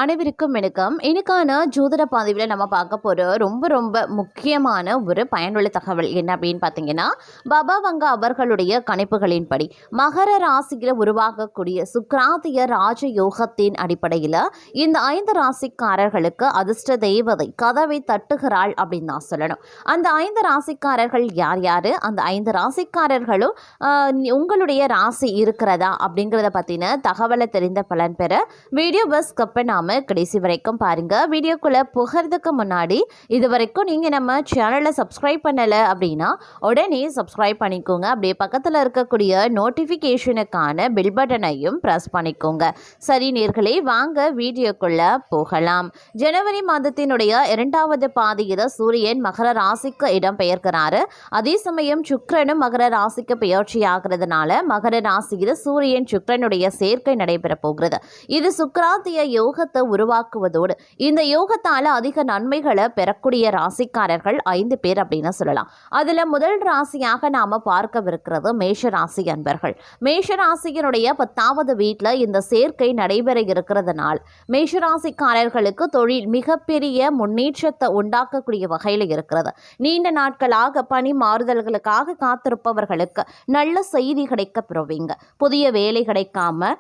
அனைவருக்கும் வணக்கம். இன்னைக்கான ஜோதிட பதிவில் நம்ம பார்க்க போகிற ரொம்ப ரொம்ப முக்கியமான ஒரு பயனுள்ள தகவல் என்ன அப்படின்னு பார்த்தீங்கன்னா, பாபா வங்க அவர்களுடைய கணிப்புகளின்படி மகர ராசியில் உருவாகக்கூடிய சுக்கிராந்திய ராஜயோகத்தின் அடிப்படையில் இந்த 5 ராசிக்காரர்களுக்கு அதிர்ஷ்ட தேவதை கதவை தட்டுகிறாள் அப்படின்னு தான் சொல்லணும். அந்த 5 ராசிக்காரர்கள் யார் யார், அந்த 5 ராசிக்காரர்களும் உங்களுடைய ராசி இருக்கிறதா அப்படிங்கிறத பற்றின தகவலை தெரிந்த பலன் பெற வீடியோ பஸ் கப்ப நாம கடைசி வரைக்கும் பாருங்க. வீடியோக்குள்ள போகிறதுக்கு முன்னாடி இது வரைக்கும் நீங்க நம்ம சேனலை சப்ஸ்கிரைப் பண்ணல அப்படின்னா உடனே சப்ஸ்கிரைப் பண்ணிக்கோங்க. அப்படியே பக்கத்தில் இருக்கக்கூடிய நோட்டிஃபிகேஷனுக்கான பெல் பட்டனையும் ப்ரெஸ் பண்ணிக்கோங்க. சரி நேர்களே, வாங்க வீடியோக்குள்ள போகலாம். ஜனவரி மாதத்தினுடைய 2வது பாதியில் சூரியன் மகர ராசிக்கு இடம் பெயர்க்கிறாரு. அதே சமயம் சுக்கிரனும் மகர ராசிக்கு பெயர்ச்சி ஆகிறதுனால மகர ராசியில் சூரியன் சுக்கிரனுடைய சேர்க்கை நடைபெற போகிறது. இது சுக்கிராந்திய யோகத்தை உருவாக்குவதோடு இந்த யோகத்தால அதிக நன்மைகளை பெறக்கூடிய ராசிக்காரர்கள் 5 பேர் அப்படின்னு சொல்லலாம். அதுல முதல் ராசியாக நாம பார்க்கவிருக்கிறது மேஷ ராசி அன்பர்கள். மேஷ ராசியினுடைய 10வது வீட்டில் இந்த சேர்க்கை நடைபெற இருக்கிறதுனால் மேஷ ராசிக்காரர்களுக்கு தொழில் மிகப்பெரிய முன்னேற்றத்தை உண்டாக்கக்கூடிய வகையில் இருக்கிறது. நீண்ட நாட்களாக பணி மாறுதல்களுக்காக காத்திருப்பவர்களுக்கு நல்ல செய்தி கிடைக்க பெறுவீங்க. புதிய வேலை கிடைக்காம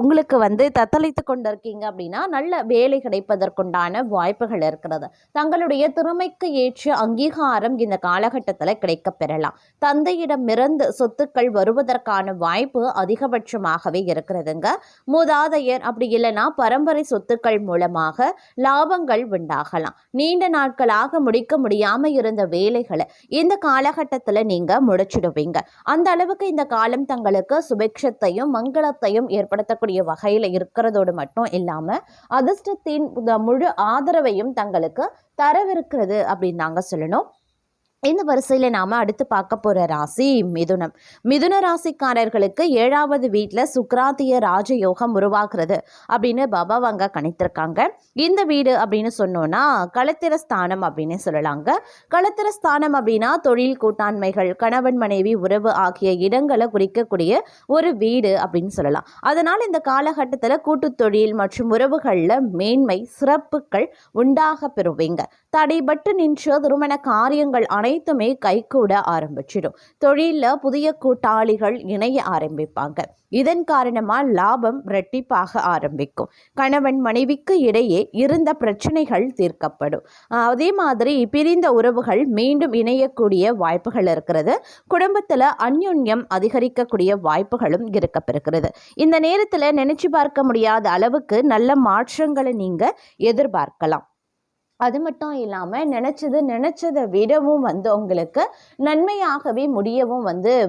உங்களுக்கு தத்தளித்து கொண்டிருக்கீங்க அப்படின்னா நல்ல வேலை கிடைப்பதற்குண்டான வாய்ப்புகள் இருக்கிறது. தங்களுடைய திறமைக்கு ஏற்ற அங்கீகாரம் இந்த காலகட்டத்தில் கிடைக்க பெறலாம். தந்தையிடமிருந்து சொத்துக்கள் வருவதற்கான வாய்ப்பு அதிகபட்சமாகவே இருக்கிறதுங்க. மூதாதையர் அப்படி இல்லைன்னா பரம்பரை சொத்துக்கள் மூலமாக லாபங்கள் உண்டாகலாம். நீண்ட நாட்களாக முடிக்க முடியாம இருந்த வேலைகளை இந்த காலகட்டத்தில் நீங்க முடிச்சிடுவீங்க. அந்த அளவுக்கு இந்த காலம் தங்களுக்கு சுபிக்ஷத்தையும் மங்களத்தையும் ஏற்படுத்தக்கூடிய வகையில் இருக்கிறதோடு மட்டும் இல்லாம அதிர்ஷ்டத்தின் முழு ஆதரவையும் தங்களுக்கு தரவிருக்கிறது அப்படின்னு நாங்க சொல்லணும். இந்த வரிசையில் நாம் அடுத்து பார்க்க போகிற ராசி மிதுனம். மிதுன ராசிக்காரர்களுக்கு 7வது வீட்டில் சுக்கிராந்திய ராஜயோகம் உருவாகிறது அப்படின்னு பாபா வங்க கணித்திருக்காங்க. இந்த வீடு அப்படின்னு சொன்னோன்னா களத்திர ஸ்தானம் அப்படின்னு சொல்லலாங்க. களத்திர ஸ்தானம் அப்படின்னா தொழில் கூட்டாண்மைகள், கணவன் மனைவி உறவு ஆகிய இடங்களை குறிக்கக்கூடிய ஒரு வீடு அப்படின்னு சொல்லலாம். அதனால் இந்த காலகட்டத்தில் கூட்டு தொழில் மற்றும் உறவுகளில் மேன்மை சிறப்புகள் உண்டாக பெறுவீங்க. தடைபட்டு நின்ற திருமண காரியங்கள் அனைத்துமே கைகூட ஆரம்பிச்சிடும். தொழிலில் புதிய கூட்டாளிகள் இணைய ஆரம்பிப்பாங்க. இதன் காரணமா லாபம் இரட்டிப்பாக ஆரம்பிக்கும். கணவன் மனைவிக்கு இடையே இருந்த பிரச்சனைகள் தீர்க்கப்படும். அதே மாதிரி பிரிந்த உறவுகள் மீண்டும் இணையக்கூடிய வாய்ப்புகள் இருக்கிறது. குடும்பத்தில் அந்யோன்யம் அதிகரிக்கக்கூடிய வாய்ப்புகளும் இருக்கப்பெறுகிறது. இந்த நேரத்தில் நினைச்சு பார்க்க முடியாத அளவுக்கு நல்ல மாற்றங்களை நீங்க எதிர்பார்க்கலாம். அது மட்டும் இல்லாமல் நினச்சதை விடவும் உங்களுக்கு நன்மையாகவே முடியவும்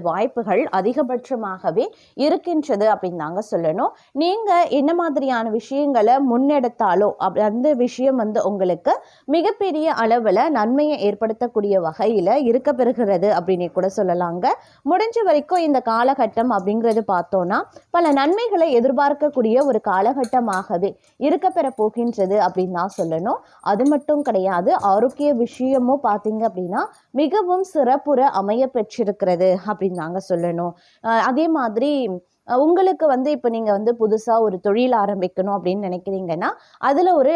வாய்ப்புகள் அதிகபட்சமாகவே இருக்கின்றது அப்படின்னு தாங்க சொல்லணும். நீங்கள் என்ன மாதிரியான விஷயங்களை முன்னெடுத்தாலோ அந்த விஷயம் உங்களுக்கு மிகப்பெரிய அளவில் நன்மையை ஏற்படுத்தக்கூடிய வகையில் இருக்க பெறுகிறது அப்படின்னு கூட சொல்லலாங்க. முடிஞ்ச வரைக்கும் இந்த காலகட்டம் அப்படிங்கிறது பார்த்தோன்னா பல நன்மைகளை எதிர்பார்க்கக்கூடிய ஒரு காலகட்டமாகவே இருக்க பெற போகின்றது அப்படின்னு தான் சொல்லணும். அது மட்டும் கிடையாது, ஆரோக்கிய விஷயமும் பார்த்தீங்க அப்படின்னா மிகவும் சிறப்புற அமைய பெற்றிருக்கிறது அப்படின்னு தாங்க சொல்லணும். அதே மாதிரி உங்களுக்கு இப்போ நீங்கள் புதுசாக ஒரு தொழில் ஆரம்பிக்கணும் அப்படின்னு நினைக்கிறீங்கன்னா அதில் ஒரு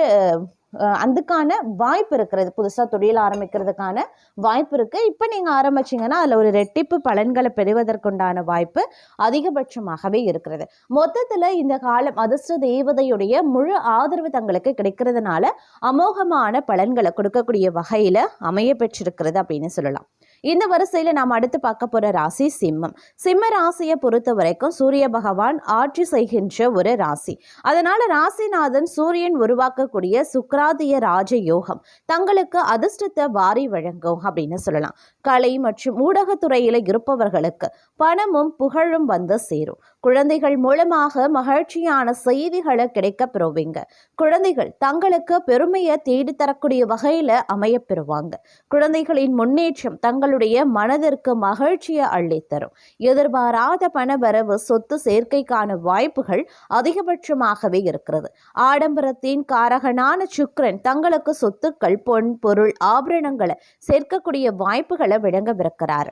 அதுக்கான வாய்ப்பு இருக்கிறது. புதுசாக தொழில் ஆரம்பிக்கிறதுக்கான வாய்ப்பு இருக்குது. இப்போ நீங்கள் ஆரம்பிச்சிங்கன்னா அதில் ஒரு ரெட்டிப்பு பலன்களை பெறுவதற்குண்டான வாய்ப்பு அதிகபட்சமாகவே இருக்கிறது. மொத்தத்தில் இந்த காலம் அதிர்ஷ்ட தேவதையுடைய முழு ஆதரவு தங்களுக்கு கிடைக்கிறதுனால அமோகமான பலன்களை கொடுக்கக்கூடிய வகையில் அமைய பெற்றிருக்கிறது அப்படின்னு சொல்லலாம். இந்த வரிசையில் நாம் அடுத்து பார்க்க போகிற ராசி சிம்மம். சிம்ம ராசியை பொறுத்த வரைக்கும் சூரிய பகவான் ஆட்சி செய்கின்ற ஒரு ராசி. அதனால ராசிநாதன் சூரியன் உருவாக்கக்கூடிய சுக்கிராந்திய ராஜ யோகம் தங்களுக்கு அதிர்ஷ்டத்தை வாரி வழங்கும் அப்படின்னு சொல்லலாம். கலை மற்றும் ஊடகத்துறையில் இருப்பவர்களுக்கு பணமும் புகழும் சேரும். குழந்தைகள் மூலமாக மகிழ்ச்சியான செய்திகளை கிடைக்க பெறுவீங்க. குழந்தைகள் தங்களுக்கு பெருமையை தேடித்தரக்கூடிய வகையில் அமைய பெறுவாங்க. குழந்தைகளின் முன்னேற்றம் தங்களுடைய மனதிற்கு மகிழ்ச்சியை அள்ளித்தரும். எதிர்பாராத பணவரவு சொத்து சேர்க்கைக்கான வாய்ப்புகள் அதிகபட்சமாகவே இருக்கிறது. ஆடம்பரத்தின் காரகனான சுக்கிரன் தங்களுக்கு சொத்துக்கள், பொன், பொருள், ஆபரணங்களை சேர்க்கக்கூடிய வாய்ப்புகளை வழங்கவிருக்கிறார்.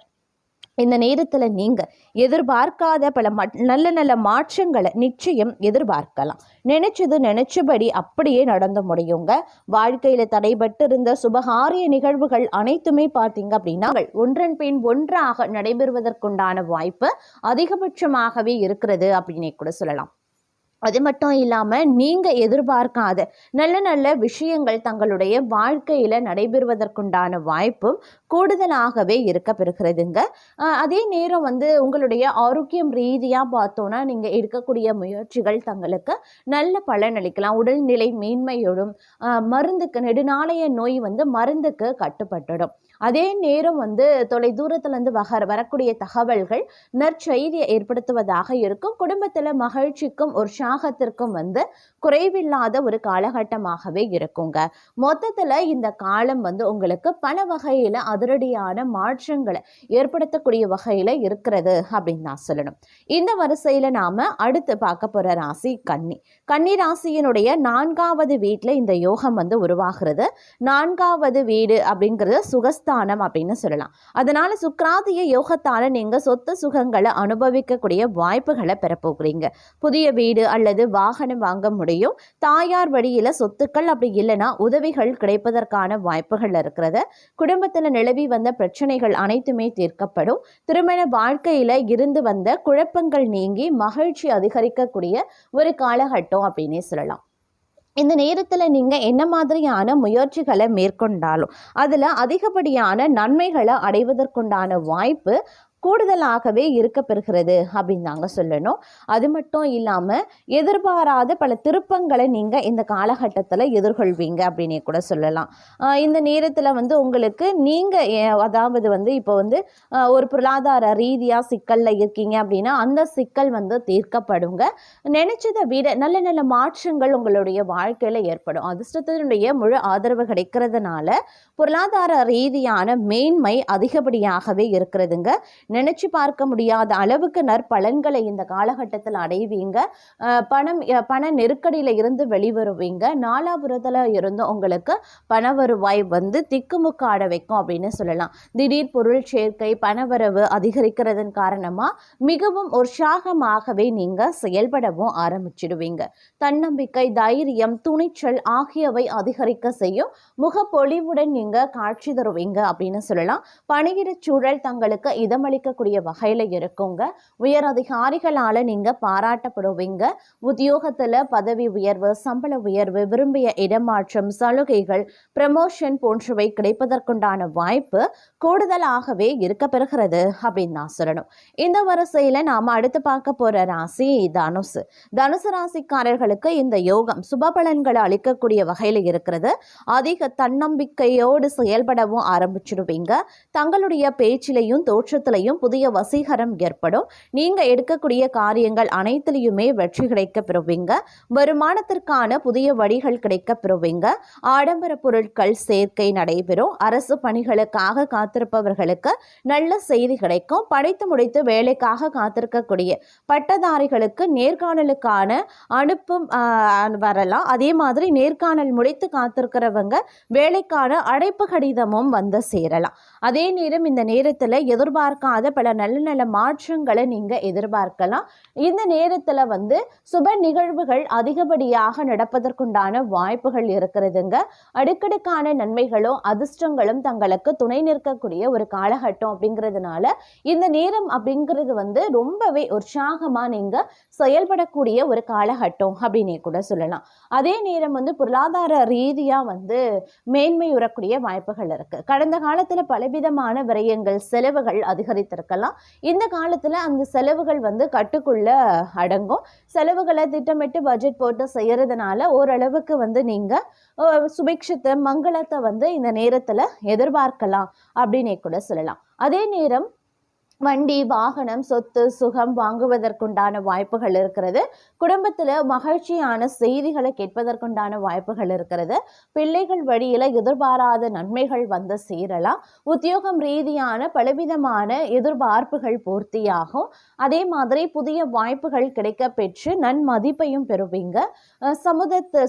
இந்த நேரத்தில் நீங்கள் எதிர்பார்க்காத பல நல்ல நல்ல மாற்றங்களை நிச்சயம் எதிர்பார்க்கலாம். நினைச்சபடி அப்படியே நடந்து முடியுங்க. வாழ்க்கையில் தடைபட்டு இருந்த சுபகாரிய நிகழ்வுகள் அனைத்துமே பார்த்தீங்க அப்படின்னா ஒன்றன் பின் ஒன்றாக நடைபெறுவதற்குண்டான வாய்ப்பு அதிகபட்சமாகவே இருக்கிறது அப்படின்னே கூட சொல்லலாம். அது மட்டும் இல்லாமல் நீங்கள் எதிர்பார்க்காத நல்ல நல்ல விஷயங்கள் தங்களுடைய வாழ்க்கையில் நடைபெறுவதற்குண்டான வாய்ப்பும் கூடுதலாகவே இருக்க பெறுகிறதுங்க. அதே நேரம் உங்களுடைய ஆரோக்கியம் ரீதியாக பார்த்தோன்னா நீங்கள் எடுக்கக்கூடிய முயற்சிகள் தங்களுக்கு நல்ல பலன் அளிக்கலாம். உடல்நிலை மேன்மையோடும் மருந்துக்கு நெடுநாளைய நோய் மருந்துக்கு கட்டுப்பட்டுடும். அதே நேரம் தொலை தூரத்திலிருந்து வரக்கூடிய தகவல்கள் நற்செய்தியை ஏற்படுத்துவதாக இருக்கும். குடும்பத்தில் மகிழ்ச்சிக்கும் உற்சாகத்திற்கும் குறைவில்லாத ஒரு காலகட்டமாகவே இருக்குங்க. மொத்தத்தில் இந்த காலம் உங்களுக்கு பல வகையில் அதிரடியான மாற்றங்களை ஏற்படுத்தக்கூடிய வகையில் இருக்கிறது அப்படின்னு நான் சொல்லணும். இந்த வரிசையில் நாம் அடுத்து பார்க்க போகிற ராசி கன்னி. கன்னி ராசியினுடைய 4வது வீட்டில் இந்த யோகம் உருவாகிறது. 4வது வீடு அப்படிங்கிறது சுகஸ்தானம் அப்படின்னு சொல்லலாம். அதனால சுக்கிராதிய யோகத்தால் நீங்கள் சொத்து சுகங்களை அனுபவிக்கக்கூடிய வாய்ப்புகளை பெறப்போகிறீங்க. புதிய வீடு அல்லது வாகனம் வாங்க முடியும். தாயார் வழியில் சொத்துக்கள், அப்படி இல்லைன்னா உதவிகள் கிடைப்பதற்கான வாய்ப்புகள் இருக்கிறது. குடும்பத்தில் நிலவி வந்த பிரச்சனைகள் அனைத்துமே தீர்க்கப்படும். திருமண வாழ்க்கையில் இருந்து வந்த குழப்பங்கள் நீங்கி மகிழ்ச்சி அதிகரிக்கக்கூடிய ஒரு காலகட்டம் அப்படின்னே சொல்லலாம். இந்த நேரத்தில் நீங்கள் என்ன மாதிரியான முயற்சிகளை மேற்கொண்டாலும் அதில் அதிகப்படியான நன்மைகளை அடைவதற்குண்டான வாய்ப்பு கூடுதலாகவே இருக்க பெறுகிறது அப்படின்னு நாங்கள் சொல்லணும். அது மட்டும் இல்லாமல் எதிர்பாராத பல திருப்பங்களை நீங்கள் இந்த காலகட்டத்தில் எதிர்கொள்வீங்க அப்படின்னே கூட சொல்லலாம். இந்த நேரத்தில் உங்களுக்கு நீங்கள் அதாவது இப்போ ஒரு பொருளாதார ரீதியாக சிக்கலில் இருக்கீங்க அப்படின்னா அந்த சிக்கல் தீர்க்கப்படுங்க. நினைச்சதை விட நல்ல நல்ல மாற்றங்கள் உங்களுடைய வாழ்க்கையில் ஏற்படும். அதிர்ஷ்டத்தினுடைய முழு ஆதரவு கிடைக்கிறதுனால பொருளாதார ரீதியான மேன்மை அதிகப்படியாகவே இருக்கிறதுங்க. நினைச்சு பார்க்க முடியாத அளவுக்கு நற்பலன்களை இந்த காலகட்டத்தில் அடைவீங்க. பண நெருக்கடியில இருந்து வெளிவருவீங்க. நாலாபுரத்தில் இருந்து உங்களுக்கு பண வருவாய் திக்குமுக்காட வைக்கும் அப்படின்னு சொல்லலாம். திடீர் பொருள் சேர்க்கை, பணவரவு அதிகரிக்கிறதன் காரணமா மிகவும் உற்சாகமாகவே நீங்க செயல்படவும் ஆரம்பிச்சிடுவீங்க. தன்னம்பிக்கை, தைரியம், துணிச்சல் ஆகியவை அதிகரிக்க செய்யும். முகப்பொழிவுடன் நீங்க காட்சி தருவீங்க அப்படின்னு சொல்லலாம். பணியிட சூழல் தங்களுக்கு இதமளிக்கக்கூடிய வகையில இருக்குங்க. உயர் அதிகாரிகளால நீங்க பாராட்டப்படுவீங்க. உத்தியோகத்துல பதவி உயர்வு, சம்பள உயர்வு, விரும்பிய இடமாற்றம், சலுகைகள், ப்ரமோஷன் போன்றவை கிடைப்பதற்குண்டான வாய்ப்பு கூடுதலாகவே இருக்க பெறுகிறது அப்படின்னு நான் சொல்லணும். இந்த வரிசையில நாம அடுத்து பார்க்க போற ராசி தனுசு. தனுசு ராசிக்காரர்களுக்கு இந்த யோகம் சுப பலன்களை அளிக்கக்கூடிய வகையில இருக்கிறது. அதிக தன்னம்பிக்கையோடு செயல்படவும் ஆரம்பிச்சிடுவீங்க. தங்களுடைய பேச்சிலையும் தோற்றத்திலையும் புதிய வசீகரம் ஏற்படும். நீங்க எடுக்கக்கூடிய காரியங்கள் அனைத்திலையுமே வெற்றி கிடைக்க பெறுவீங்க. வருமானத்திற்கான புதிய வழிகள் கிடைக்க பெறுவீங்க. ஆடம்பர பொருட்கள் சேர்க்கை நடைபெறும். அரசு பணிகளுக்காக காத்திருப்பவர்களுக்கு நல்ல செய்தி கிடைக்கும். படித்து முடித்து வேலைக்காக காத்திருக்கக்கூடிய பட்டதாரிகளுக்கு நேர்காணலுக்கான அனுப்பும் வரலாம். அதே மாதிரி நேர்காணல் முடித்து காத்திருக்கிறவங்க வேலைக்கான அழைப்பு கடிதமும் சேரலாம். அதே நேரம் இந்த நேரத்தில் எதிர்பார்க்காத பல நல்ல நல்ல மாற்றங்களை நீங்க எதிர்பார்க்கலாம். இந்த நேரத்தில் சுப நிகழ்வுகள் அதிகப்படியாக நடப்பதற்குண்டான வாய்ப்புகள் இருக்கிறதுங்க. அடுக்கடுக்கான நன்மைகளும் அதிர்ஷ்டங்களும் தங்களுக்கு துணை நிற்கக்கூடிய ஒரு காலகட்டம் அப்படிங்கிறதுனால இந்த நேரம் அப்படிங்கிறது ரொம்பவே உற்சாகமா நீங்க செயல்படக்கூடிய ஒரு காலகட்டம் அப்படின்னே கூட சொல்லலாம். அதே நேரம் பொருளாதார ரீதியா மேன்மை உறக்கூடிய வாய்ப்புகள் இருக்கு. கடந்த காலத்துல பலவிதமான விரயங்கள், செலவுகள் அதிகரித்திருக்கலாம். இந்த காலத்துல அந்த செலவுகள் கட்டுக்குள்ள அடங்கும். செலவுகளை திட்டமிட்டு பட்ஜெட் போட்டு செய்யறதுனால ஓரளவுக்கு நீங்க சுபிக்ஷத்தை, மங்களத்தை இந்த நேரத்துல எதிர்பார்க்கலாம் அப்படின்னே கூட சொல்லலாம். அதே நேரம் வண்டி, வாகனம், சொத்து, சுகம் வாங்குவதற்குண்டான வாய்ப்புகள் இருக்கிறது. குடும்பத்தில் மகிழ்ச்சியான செய்திகளை கேட்பதற்குண்டான வாய்ப்புகள் இருக்கிறது. பிள்ளைகள் வழியில் எதிர்பாராத நன்மைகள் சேரலாம். உத்தியோகம் ரீதியான பலவிதமான எதிர்பார்ப்புகள் பூர்த்தியாகும். அதே மாதிரி புதிய வாய்ப்புகள் கிடைக்க பெற்று நன்மதிப்பையும் பெறுவீங்க.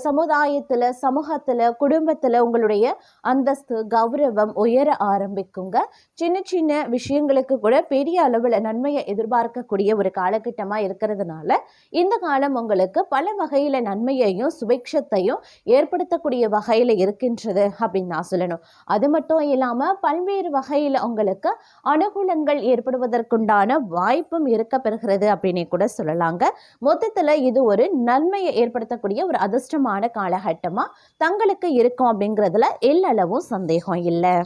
சமுதாயத்தில், சமூகத்தில், குடும்பத்தில் உங்களுடைய அந்தஸ்து, கௌரவம் உயர ஆரம்பிக்குங்க. சின்ன சின்ன விஷயங்களுக்கு கூட பெரிய அளவில் நன்மையை எதிர்பார்க்கக்கூடிய ஒரு காலகட்டமாக இருக்கிறதுனால இந்த காலம் உங்களுக்கு பல வகையில் நன்மையையும் சுபிக்ஷத்தையும் ஏற்படுத்தக்கூடிய வகையில் இருக்கின்றது அப்படின்னு நான் சொல்லணும். அது மட்டும் இல்லாமல் பல்வேறு வகையில் உங்களுக்கு அனுகூலங்கள் ஏற்படுவதற்குண்டான வாய்ப்பும் இருக்க பெறுகிறது அப்படின்னே கூட சொல்லலாங்க. மொத்தத்தில் இது ஒரு நன்மையை ஏற்படுத்தக்கூடிய ஒரு அதிர்ஷ்டமான காலகட்டமாக தங்களுக்கு இருக்கும் அப்படிங்கிறதுல எல்லளவும் சந்தேகம் இல்லை.